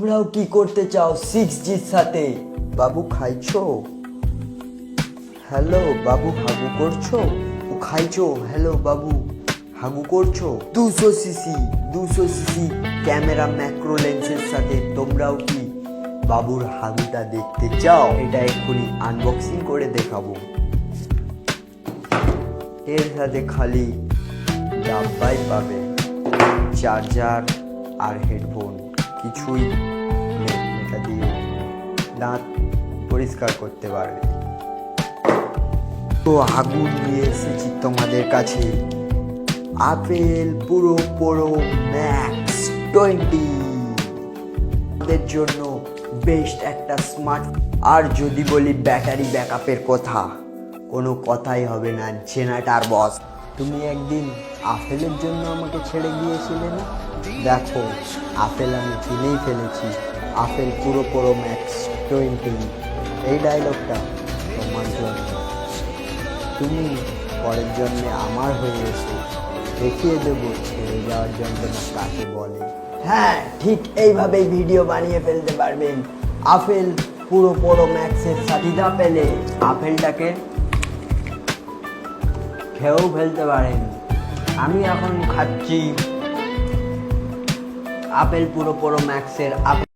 তোমরাও কি করতে চাও 6Gর সাথে? বাবু খাইছো? হ্যালো বাবু, হাগু করছো? ও খাইছো? হ্যালো বাবু, হাগু করছো? 200 সিসি ক্যামেরা ম্যাক্রো লেন্সের সাথে তোমরাও কি বাবুর হাগুটা দেখতে চাও? এটা এক্ষুনি আনবক্সিং করে দেখাবো। এর সাথে খালি ডাব্বাই পাবে, চার্জার আর হেডফোন, কিছুই নেই। এটা দিয়ে দাঁত পরিষ্কার করতে পারবে। তো আগুন নিয়ে এসেছি তোমাদের কাছে আপেল পুরো ম্যাক্স 20 আমাদের জন্য বেস্ট একটা স্মার্ট। আর যদি বলি ব্যাটারি ব্যাকআপের কথা, কোনো কথাই হবে না জেনারেটর বস। তুমি একদিন আপেলের জন্য আমাকে ছেড়ে গিয়েছিলে না? দেখো, আপেল আমি কিনেই ফেলেছি। আপেল পুরো ম্যাক্স 20। এই ডায়লগটা তোমার জন্য। তুমি পরের জন্মে আমার হয়ে এসো, দেখিয়ে দেবো ছেড়ে যাওয়ার যন্ত্রণা কাকে বলে। হ্যাঁ, ঠিক এইভাবেই ভিডিও বানিয়ে ফেলতে পারবেন। আপেল পুরো ম্যাক্সের সাথিদা পেলে আপেলটাকে খেয়েও ফেলতে পারেন। আমি এখন খাচ্ছি আপেল পুরো ম্যাক্সের আপেল।